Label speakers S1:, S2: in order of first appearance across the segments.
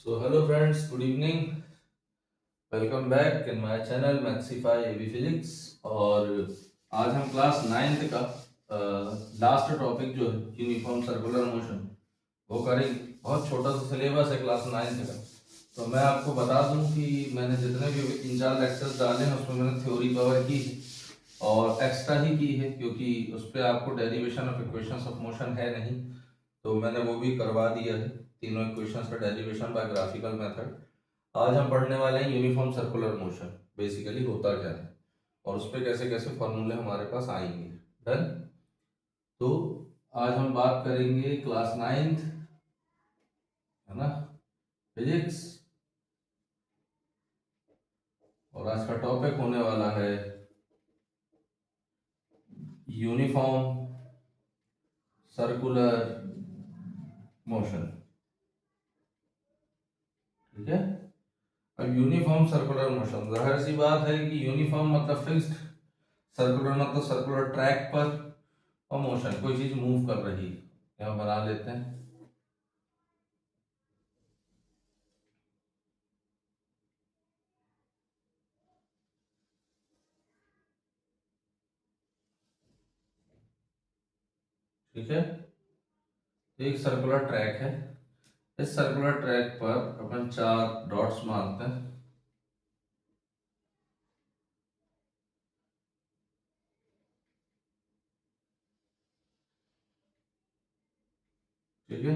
S1: So hello friends, good evening. Welcome back in my channel Mathsify AB physics. और आज हम class ninth का last topic जो है यूनिफॉर्म सर्कुलर मोशन वो करेंगे। बहुत छोटा सा सिलेबस है क्लास नाइन्थ का। तो मैं आपको बता दूं कि मैंने जितने भी अभी 3-4 लेक्चर्स डाले हैं उसमें मैंने थ्योरी कवर की है और एक्स्ट्रा ही की है, क्योंकि उस पर आपको derivation of equations of motion है नहीं, तो मैंने वो भी करवा दिया है। तीनों इक्वेशंस का डेरिवेशन बाय ग्राफिकल मेथड। आज हम पढ़ने वाले हैं यूनिफॉर्म सर्कुलर मोशन बेसिकली होता क्या है और उस पर कैसे कैसे फॉर्मूले हमारे पास आएंगे। डन। तो आज हम बात करेंगे क्लास नाइन्थ, है ना, फिजिक्स। और आज का टॉपिक होने वाला है यूनिफॉर्म सर्कुलर मोशन। ठीक है। अब यूनिफॉर्म सर्कुलर मोशन, जाहिर सी बात है कि यूनिफॉर्म मतलब फिक्स्ड, सर्कुलर मतलब सर्कुलर ट्रैक पर, और मोशन कोई चीज मूव कर रही है। यहाँ बना लेते हैं। ठीक है। एक सर्कुलर ट्रैक है। इस सर्कुलर ट्रैक पर अपन 4 डॉट्स मारते हैं। ठीक है।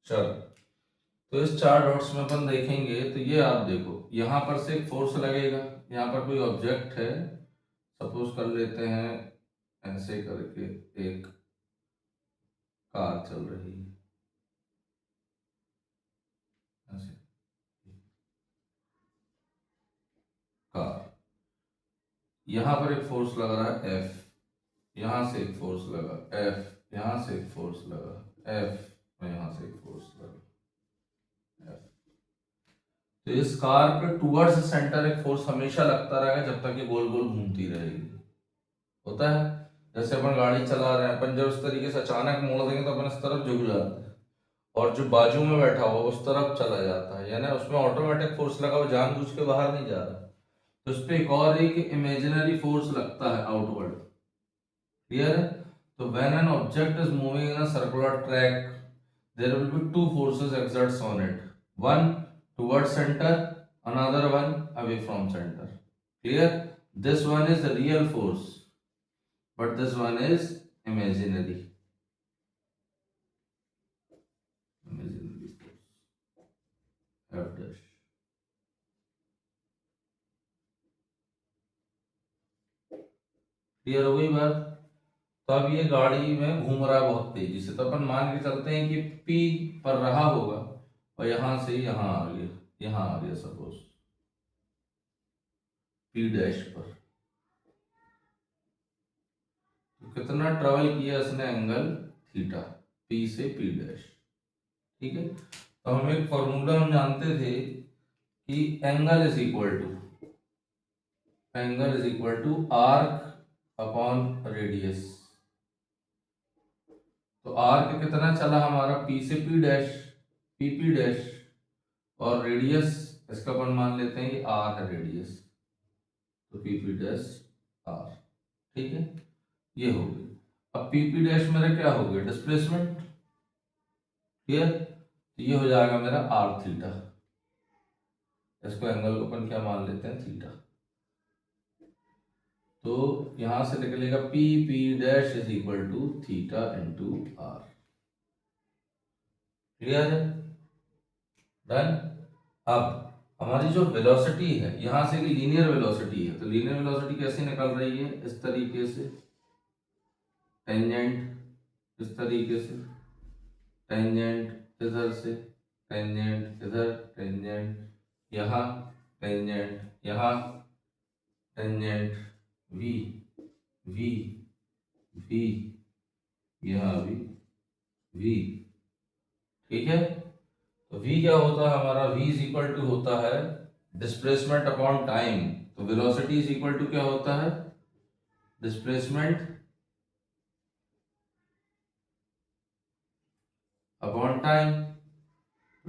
S1: चलो, तो इस 4 डॉट्स में अपन देखेंगे तो ये आप देखो, यहाँ पर से एक फोर्स लगेगा। यहाँ पर कोई ऑब्जेक्ट है, सपोज कर लेते हैं ऐसे करके एक कार चल रही है ऐसे, कार। यहाँ पर एक फोर्स लग रहा है एफ, यहाँ से एक फोर्स लगा एफ, यहाँ से एक फोर्स लगा एफ, यहाँ से एक फोर्स लगा एफ। तो इस कार पे टूवर्ड्स सेंटर एक फोर्स हमेशा लगता रहेगा जब तक ये गोल गोल घूमती रहेगी। होता है। जैसे अपन गाड़ी चला रहे हैं, अपन जब इस तरीके से अचानक मोड़ देंगे तो अपन इस तरफ झुक जाते हैं और जो बाजू में बैठा हुआ उस तरफ चला जाता है, यानी उसमें ऑटोमेटिक फोर्स लगा, वो जानबूझ के बाहर नहीं जा रहा। तो इस पे एक और एक इमेजिनरी फोर्स लगता है आउटवर्ड। क्लियर है। तो when an object is moving in a circular track, there will be two forces exerts on it, one towards center, another one away from center. Clear. This one is the real force, but this one is imaginary. Imaginary force f dash. Clear हो गई बात। तो अब ये गाड़ी में घूम रहा है बहुत तेजी से, तो अपन मान के चलते हैं कि P पर रहा होगा और यहां से यहां आ गया, यहां आ गया सपोज P डैश पर। तो कितना ट्रेवल किया इसने, एंगल थीटा, P से P डैश। ठीक है। तो हम एक फॉर्मूला हम जानते थे कि angle is equal to arc upon radius. तो आर्क कितना चला हमारा, P से P डैश, PP डैश, और रेडियस इसका अपन मान लेते हैं कि R है रेडियस, तो PP डैश R। ठीक है। ये हो गई। अब PP डैश मेरा क्या हो गया, डिस्प्लेसमेंट। क्लियर। तो ये हो जाएगा मेरा R थीटा। इसको एंगल को अपन क्या मान लेते हैं, थीटा। तो यहां से निकलेगा P P dash is equal to theta into R. Clear है। डन। अब हमारी जो वेलोसिटी है, यहां से कि लीनियर वेलोसिटी है, तो लीनियर वेलोसिटी कैसे निकल रही है, इस तरीके से टेंजेंट, इस तरीके से टेंजेंट इधर से, टेंजेंट इधर, टेंजेंट यहाँ, टेंजेंट यहाँ, टेंजेंट वी, वी, वी, यहाँ भी वी। ठीक है। तो v क्या होता है हमारा, v इज इक्वल टू होता है डिस्प्लेसमेंट अपॉन टाइम। तो वेलोसिटी इज इक्वल टू क्या होता है, डिस्प्लेसमेंट अपॉन टाइम।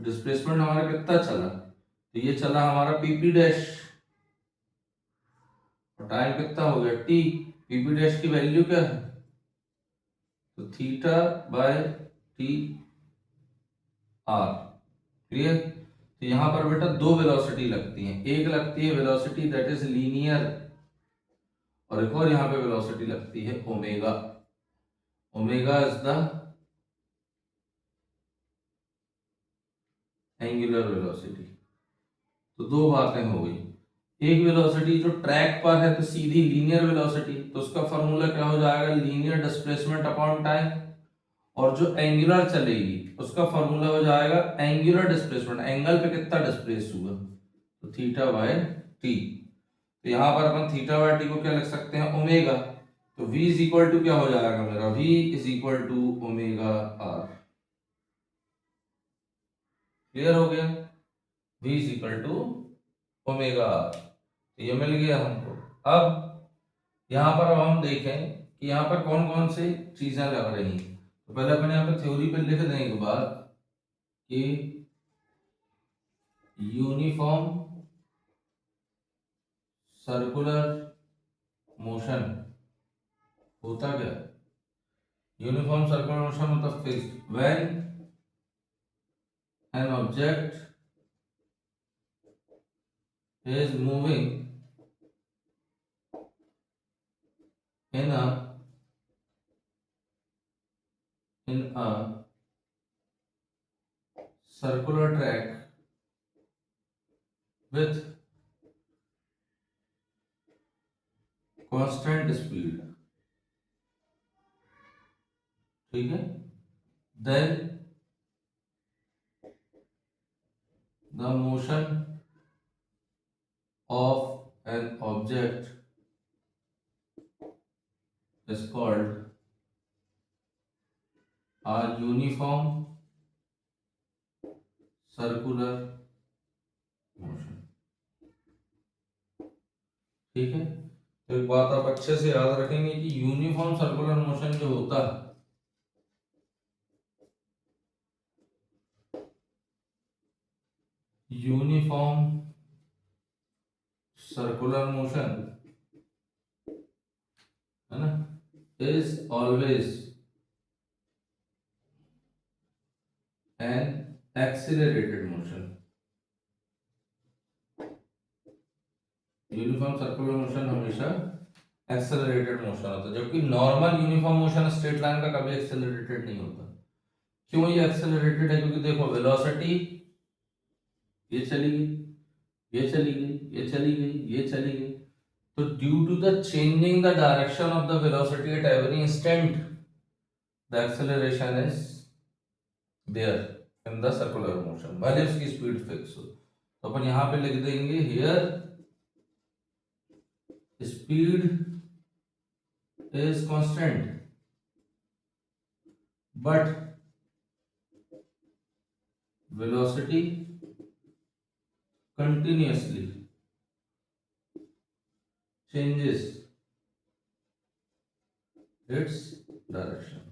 S1: डिस्प्लेसमेंट हमारा कितना चला, तो ये चला हमारा पीपी डैश, और टाइम कितना हो गया टी। पीपी डैश की वैल्यू क्या है, तो theta by T R. Clear. तो यहां पर बेटा दो वेलोसिटी लगती हैं, एक लगती है वेलोसिटी दैट इज लीनियर, और एक और यहां पे वेलोसिटी लगती है omega. Omega is the angular velocity. तो दो बातें हो गई, एक वेलोसिटी जो ट्रैक पर है तो सीधी लीनियर वेलोसिटी, तो उसका फॉर्मूला क्या हो जाएगा, लीनियर डिस्प्लेसमेंट अपॉन टाइम। और जो एंगुलर चलेगी उसका फॉर्मूला हो जाएगा एंगुलर डिस्प्लेसमेंट, एंगल पे कितना डिस्प्लेस हुआ, तो थीटा बाय टी। तो यहां पर अपन थीटा बाय टी को क्या लिख सकते हैं, ओमेगा। तो v इज इक्वल टू क्या हो जाएगा मेरा, v is equal to omega R. Clear हो गया, v is equal to omega R. तो ये मिल गया हमको। अब यहां पर अब हम देखें कि यहां पर कौन कौन से चीजें लग रही हैं। तो पहले अपन यहाँ पे थ्योरी पे लिख देने के बाद कि यूनिफॉर्म सर्कुलर मोशन होता क्या, यूनिफॉर्म सर्कुलर मोशन मतलब fixed when an object is moving in a circular track with constant speed, ठीक है, then the motion of an object is called a uniform circular motion। ठीक है, तो एक बात आप अच्छे से याद रखेंगे कि यूनिफॉर्म सर्कुलर मोशन जो होता है, यूनिफॉर्म सर्कुलर मोशन है ना, is always an accelerated motion. Uniform circular motion हमेशा एक्सेलरेटेड मोशन होता है, जबकि normal uniform motion straight line का कभी एक्सेलरेटेड नहीं होता। क्यों ये एक्सेलरेटेड है, क्योंकि देखो वेलोसिटी ये चली गई, ये चली गई, ये चली गई, ये चली गई, तो due to the changing the direction of the velocity at every instant the acceleration is there in the circular motion, भले उसकी स्पीड फिक्स हो। तो अपन यहां पे लिख देंगे here speed is constant but velocity continuously changes its direction,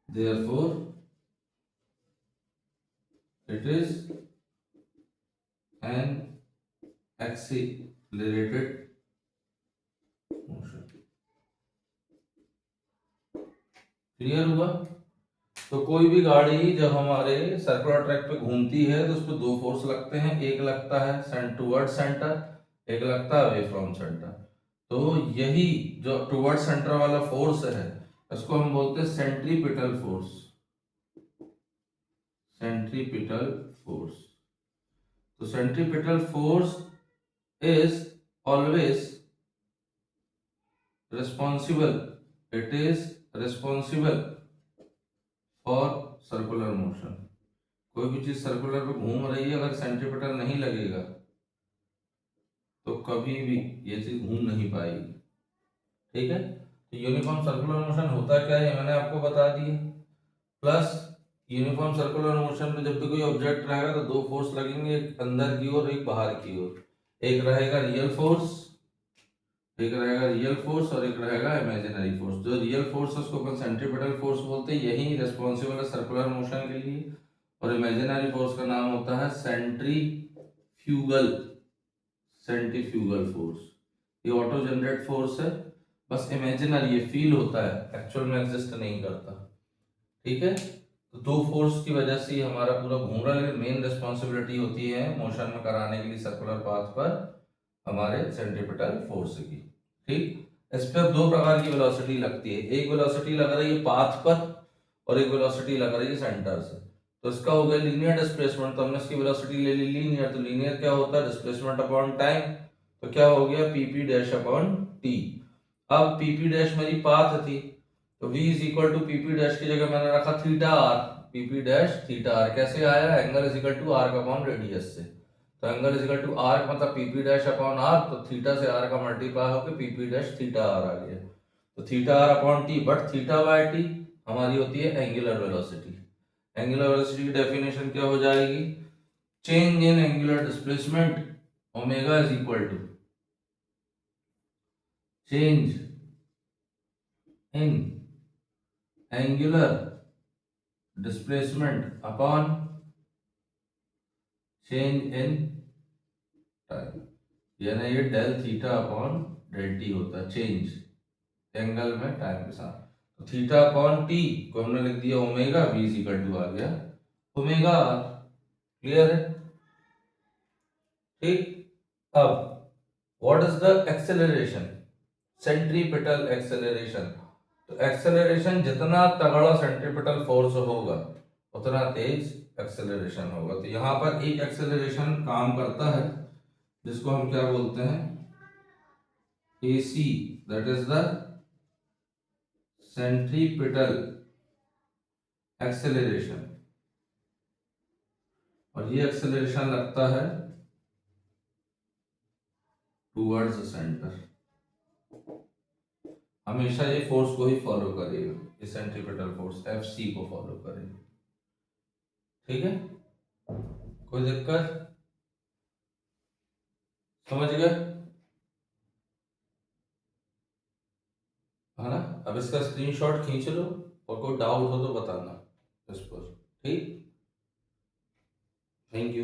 S1: therefore it is an accelerated motion। Clear हुआ। तो कोई भी गाड़ी जब हमारे सर्कुलर ट्रैक पे घूमती है तो उस पर दो फोर्स लगते हैं, एक लगता है टुवर्ड सेंटर, एक लगता है अवे फ्रॉम सेंटर। तो यही जो टुवर्ड सेंटर वाला फोर्स है इसको हम बोलते हैं सेंट्रीपिटल फोर्स, सेंट्रीपिटल फोर्स। तो centripetal force is always responsible, it is responsible for circular motion। कोई भी चीज सर्कुलर पे घूम रही है, अगर सेंट्रीपिटल नहीं लगेगा तो कभी भी ये चीज घूम नहीं पाएगी। ठीक है, तो यूनिफॉर्म सर्कुलर मोशन होता क्या है मैंने आपको बता दिया। प्लस यूनिफॉर्म सर्कुलर मोशन में जब भी कोई ऑब्जेक्ट रहेगा तो दो फोर्स लगेंगे, एक अंदर की ओर एक बाहर की ओर। एक रहेगा रियल फोर्स, एक रहेगा रियल फोर्स और एक रहेगा इमेजिनरी फोर्स। जो रियल फोर्स है उसको अपन सेंट्रीपिटल फोर्स बोलते हैं, यही रिस्पॉन्सिबल है सर्कुलर मोशन के लिए। और इमेजिनरी फोर्स का नाम होता है सेंट्रीफ्यूगल, सेंट्रीफ्यूगल फोर्स। ये ऑटो जनरेट फोर्स है, बस इमेजिनरी, ये फील होता है, एक्चुअल में एग्जिस्ट नहीं करता। ठीक है, तो दो फोर्स की वजह से हमारा पूरा घूम रहा है, लेकिन मेन रिस्पॉन्सिबिलिटी होती है मोशन में कराने के लिए सर्कुलर पाथ पर हमारे सेंट्रीपिटल फोर्स की। ठीक, इस पर दो प्रकार की वेलोसिटी लगती है, एक वेलोसिटी लग रही है पाथ पर और एक वेलोसिटी लग रही है सेंटर से। तो इसका हो गया लीनियर डिस्प्लेसमेंट, तो हमने इसकी वेलोसिटी ले ली लीनियर, तो लीनियर क्या होता है, डिस्प्लेसमेंट अपॉन टाइम। तो क्या हो गया, पीपी डैश अपॉन टी। अब पीपी डैश मेरी पाथ थी, तो v is equal to PP dash की जगह मैंने रखा theta R, PP dash theta R. कैसे आया, angle is equal to R का अपॉन रेडियस से। तो angle is equal to R मतलब पीपी डैश अपॉन आर, तो थीटा से आर का मल्टीप्लाई होकर पीपी डैश थीटा आर आ गया। तो theta R upon T, but theta by T हमारी होती है एंगुलर वेलोसिटी। एंगुलर वेलोसिटी की डेफिनेशन क्या हो जाएगी, change in angular displacement omega is equal to change in angular displacement upon change in time, यानी ये del theta upon del T होता है, चेंज एंगल में टाइम के साथ। तो थीटा अपॉन टी को हमने लिख दिया omega, v is equal to आ गया ओमेगा आर। क्लियर है? ठीक, अब what is the acceleration, centripetal acceleration. तो एक्सेलरेशन जितना तगड़ा सेंट्रीपिटल फोर्स होगा उतना तेज एक्सेलरेशन होगा। तो यहाँ पर एक एक्सेलरेशन काम करता है जिसको हम क्या बोलते हैं, AC, that is the centripetal acceleration. और ये एक्सेलरेशन लगता है टूवर्ड्स द सेंटर। हमेशा ये फोर्स को ही फॉलो करेगा, ये सेंट्रीपिटल फोर्स FC को फॉलो करेगा। ठीक है, कोई दिक्कत, समझ गए, है ना? अब इसका स्क्रीनशॉट खींच लो और कोई डाउट हो तो बताना इस पर। ठीक, थैंक यू।